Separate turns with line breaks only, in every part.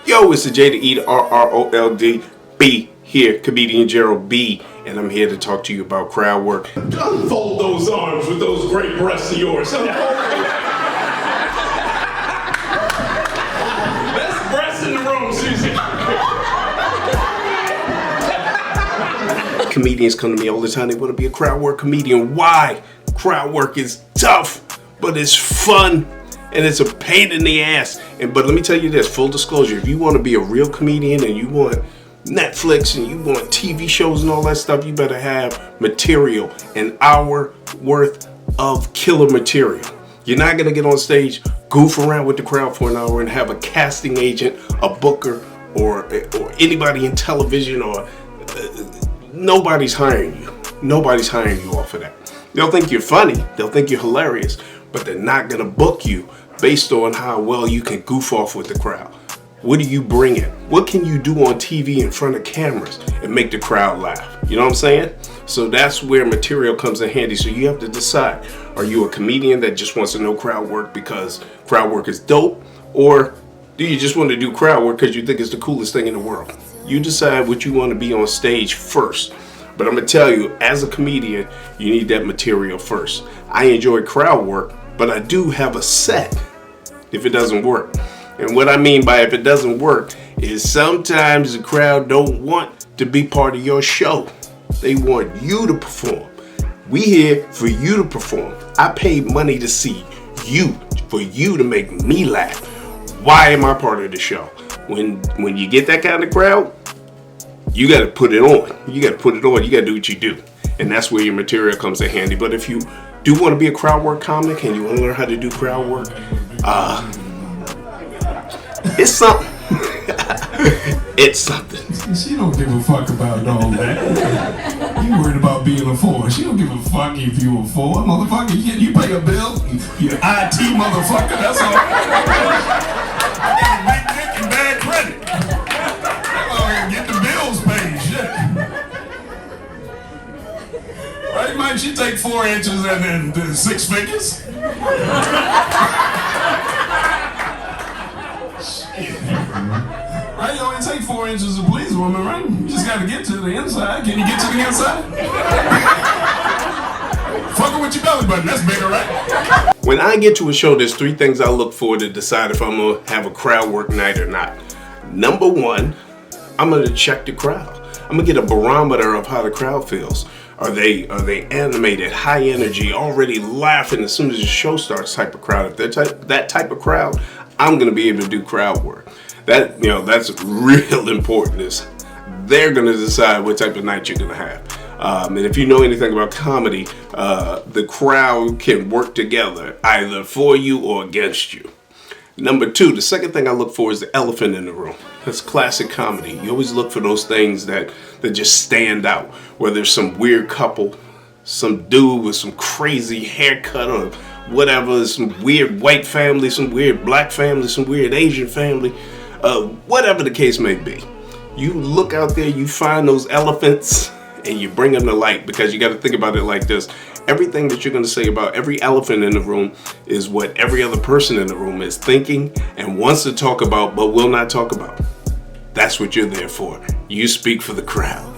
Yo, it's the J to E to RROLD B here, comedian JerroldB, and I'm here to talk to you about crowd work.
Unfold those arms with those great breasts of yours. Best breasts in the room, Susie.
Comedians come to me all the time. They want to be a crowd work comedian. Why? Crowd work is tough, but it's fun. And it's a pain in the ass. But let me tell you this, full disclosure, if you want to be a real comedian and you want Netflix and you want TV shows and all that stuff, you better have material, an hour worth of killer material. You're not going to get on stage, goof around with the crowd for an hour and have a casting agent, a booker, or anybody in television, or nobody's hiring you. Nobody's hiring you off of that. They'll think you're funny, they'll think you're hilarious, but they're not going to book you based on how well you can goof off with the crowd. What do you bring in? What can you do on TV in front of cameras and make the crowd laugh? You know what I'm saying? So that's where material comes in handy. So you have to decide, are you a comedian that just wants to know crowd work because crowd work is dope? Or do you just want to do crowd work because you think it's the coolest thing in the world? You decide what you want to be on stage first. But I'm going to tell you, as a comedian, you need that material first. I enjoy crowd work, but I do have a set if it doesn't work. And what I mean by if it doesn't work is sometimes the crowd don't want to be part of your show. They want you to perform. We here for you to perform. I paid money to see you, for you to make me laugh. Why am I part of the show? When you get that kind of crowd, you got to put it on. You got to put it on. You got to do what you do. And that's where your material comes in handy. But if you do want to be a crowd work comic and you want to learn how to do crowd work, it's something. It's something.
She don't give a fuck about all that. You worried about being a four. She don't give a fuck if you a four. Motherfucker, you pay a bill. You IT motherfucker, that's all. I got a big dick and bad credit. Get the bills paid, shit. Right, Mike? She take 4 inches and then 6 figures. Right, you only take 4 inches to please a woman, right? You just gotta get to the inside. Can you get to the inside? Fucking with your belly button, that's bigger, right?
When I get to a show, there's 3 things I look for to decide if I'm gonna have a crowd work night or not. Number 1, I'm gonna check the crowd. I'm gonna get a barometer of how the crowd feels. Are they animated, high energy, already laughing as soon as the show starts type of crowd? If they're that type of crowd, I'm gonna be able to do crowd work. That's real important. Is they're gonna decide what type of night you're gonna have. And if you know anything about comedy, the crowd can work together either for you or against you. Number 2, the second thing I look for is the elephant in the room. That's classic comedy. You always look for those things that just stand out. Whether there's some weird couple, some dude with some crazy haircut or whatever, some weird white family, some weird black family, some weird Asian family, whatever the case may be. You look out there, you find those elephants, and you bring them to light, because you got to think about it like this. Everything that you're going to say about every elephant in the room is what every other person in the room is thinking and wants to talk about but will not talk about. That's what you're there for. You speak for the crowd.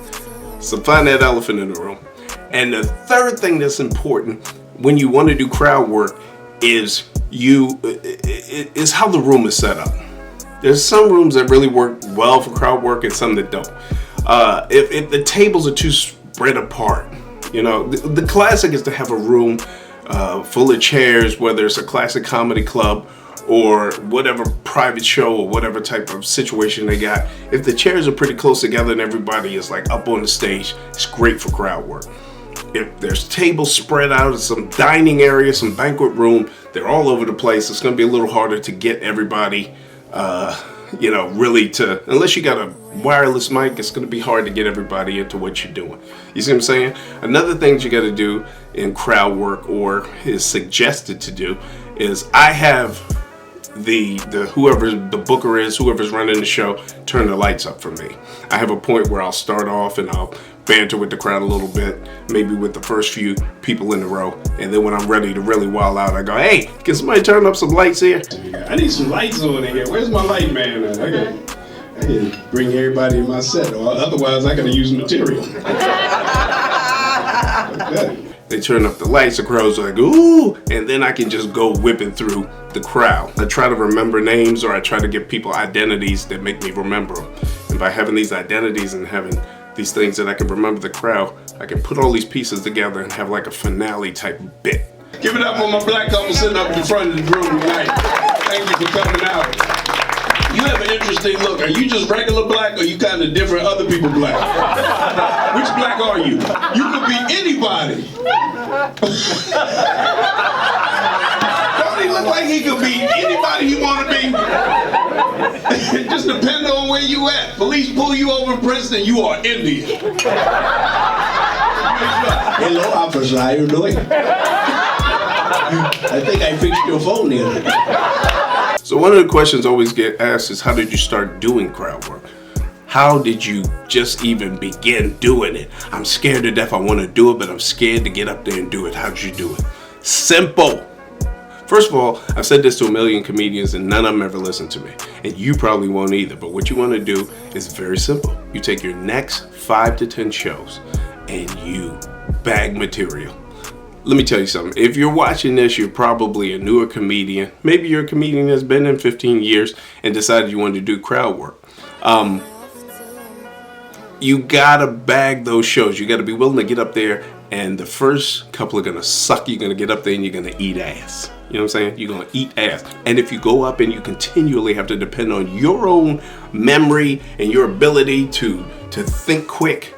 So find that elephant in the room. And the third thing that's important when you want to do crowd work is how the room is set up. There's some rooms that really work well for crowd work and some that don't. If the tables are too spread apart, you know, the classic is to have a room full of chairs, whether it's a classic comedy club or whatever private show or whatever type of situation they got. If the chairs are pretty close together and everybody is like up on the stage, it's great for crowd work. If there's tables spread out in some dining area, some banquet room, they're all over the place. It's going to be a little harder to get everybody, really to, unless you got a wireless mic, it's going to be hard to get everybody into what you're doing. You see what I'm saying? Another thing that you got to do in crowd work, or is suggested to do, is I have whoever the booker is, whoever's running the show, turn the lights up for me. I have a point where I'll start off and I'll banter with the crowd a little bit, maybe with the first few people in the row, and then when I'm ready to really wild out, I go, hey, can somebody turn up some lights here? I need some lights on in here. Where's my light man at?
I didn't bring everybody in my set, or otherwise I gotta use material. Okay.
They turn up the lights, the crowd's like, ooh, and then I can just go whipping through the crowd. I try to remember names, or I try to give people identities that make me remember them. And by having these identities and having these things that I can remember the crowd, I can put all these pieces together and have like a finale type bit.
Give it up for my black couple sitting up in front of the room tonight. Thank you for coming out. You have an interesting look. Are you just regular black, or you kind of different other people black? Which black are you? You could be anybody. Don't he look like he could be anybody he want to be? It just depends on where you at. Police pull you over in Princeton, you are Indian. Hello, officer. How you doing? I think I fixed your phone the other day.
So one of the questions I always get asked is, how did you start doing crowd work? How did you just even begin doing it? I'm scared to death. I want to do it, but I'm scared to get up there and do it. How did you do it? Simple. First of all, I've said this to a million comedians and none of them ever listen to me. And you probably won't either. But what you want to do is very simple. You take your next 5 to 10 shows and you bag material. Let me tell you something. If you're watching this, you're probably a newer comedian. Maybe you're a comedian that's been in 15 years and decided you wanted to do crowd work. You gotta bag those shows. You gotta be willing to get up there, and the first couple are gonna suck. You're gonna get up there and you're gonna eat ass. You know what I'm saying? You're gonna eat ass. And if you go up and you continually have to depend on your own memory and your ability to think quick,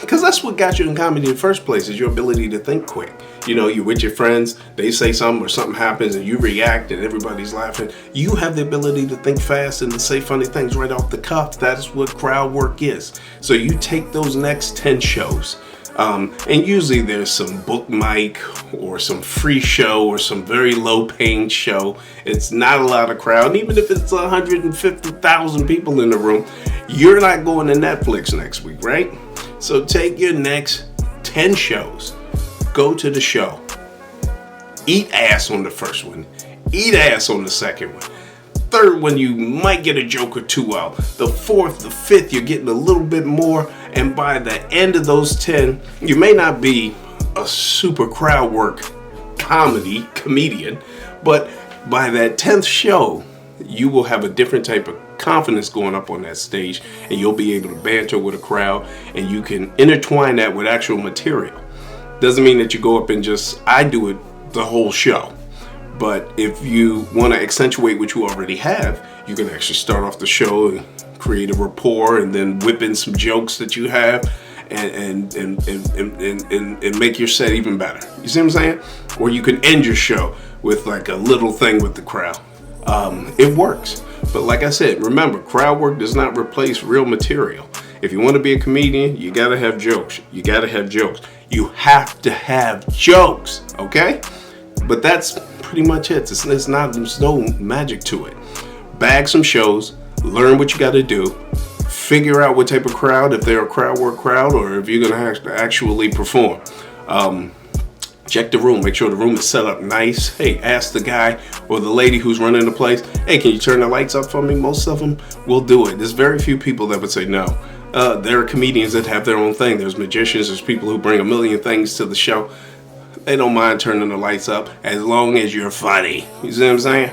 because that's what got you in comedy in the first place, is your ability to think quick. You know, you're with your friends, they say something or something happens and you react and everybody's laughing. You have the ability to think fast and to say funny things right off the cuff. That's what crowd work is. So you take those next 10 shows, and usually there's some book mic or some free show or some very low paying show. It's not a lot of crowd. And even if it's 150,000 people in the room, you're not going to Netflix next week, right? So take your next 10 shows, go to the show, eat ass on the first one, eat ass on the second one. Third one, you might get a joke or two out. The fourth, the fifth, you're getting a little bit more. And by the end of those 10, you may not be a super crowd work comedian, but by that 10th show, you will have a different type of confidence going up on that stage, and you'll be able to banter with a crowd, and you can intertwine that with actual material. Doesn't mean that you go up and just, I do it the whole show. But if you want to accentuate what you already have, you can actually start off the show and create a rapport, and then whip in some jokes that you have, and make your set even better. You see what I'm saying? Or you can end your show with like a little thing with the crowd. It works. But like I said, remember, crowd work does not replace real material. If you want to be a comedian, you gotta have jokes. You gotta have jokes. You have to have jokes, okay? But that's pretty much it. There's no magic to it. Bag some shows, learn what you gotta do, figure out what type of crowd, if they're a crowd work crowd or if you're gonna have to actually perform. Check the room, make sure the room is set up nice. Hey, ask the guy or the lady who's running the place, hey, can you turn the lights up for me? Most of them will do it. There's very few people that would say no. There are comedians that have their own thing. There's magicians, there's people who bring a million things to the show. They don't mind turning the lights up as long as you're funny. You see what I'm saying?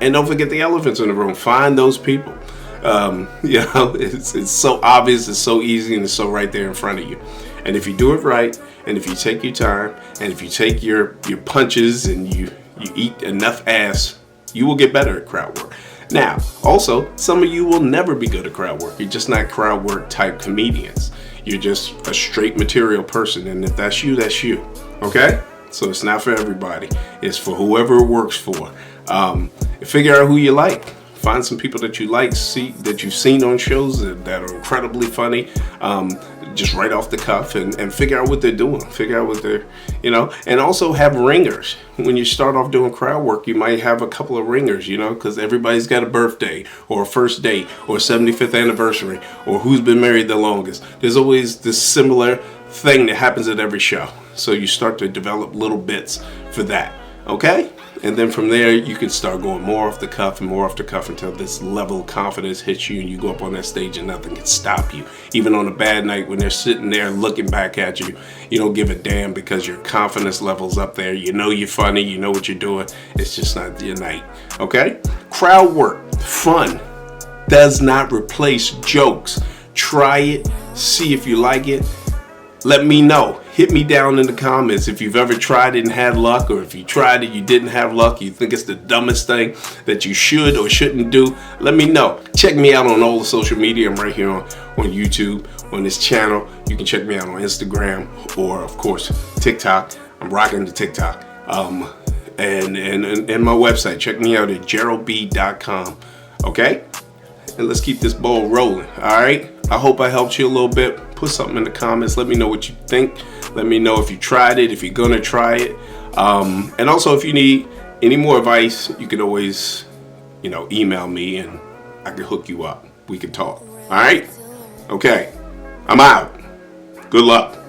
And don't forget the elephants in the room. Find those people. You know, it's so obvious, it's so easy, and it's so right there in front of you. And if you do it right, and if you take your time, and if you take your punches and you eat enough ass, you will get better at crowd work. Now, also, some of you will never be good at crowd work. You're just not crowd work type comedians. You're just a straight material person, and if that's you, that's you. Okay? So it's not for everybody. It's for whoever it works for. Figure out who you like. Find some people that you like, that you've seen on shows that are incredibly funny, just right off the cuff, and figure out what they're doing. Figure out what they're, you know, and also have ringers. When you start off doing crowd work, you might have a couple of ringers, you know, because everybody's got a birthday or a first date or a 75th anniversary or who's been married the longest. There's always this similar thing that happens at every show. So you start to develop little bits for that. Okay? And then from there, you can start going more off the cuff and more off the cuff until this level of confidence hits you and you go up on that stage and nothing can stop you. Even on a bad night when they're sitting there looking back at you, you don't give a damn because your confidence level's up there. You know you're funny, you know what you're doing. It's just not your night, okay? Crowd work, fun, does not replace jokes. Try it, see if you like it. Let me know. Hit me down in the comments if you've ever tried it and had luck, or if you tried it, you didn't have luck, you think it's the dumbest thing that you should or shouldn't do. Let me know. Check me out on all the social media. I'm right here on YouTube, on this channel. You can check me out on Instagram or, of course, TikTok. I'm rocking the TikTok. And my website. Check me out at JerroldB.com. Okay? And let's keep this ball rolling. All right? I hope I helped you a little bit. Put something in the comments. Let me know what you think. Let me know if you tried it, if you're gonna try it. And also, if you need any more advice, you can always, email me and I can hook you up. We can talk. All right? Okay. I'm out. Good luck.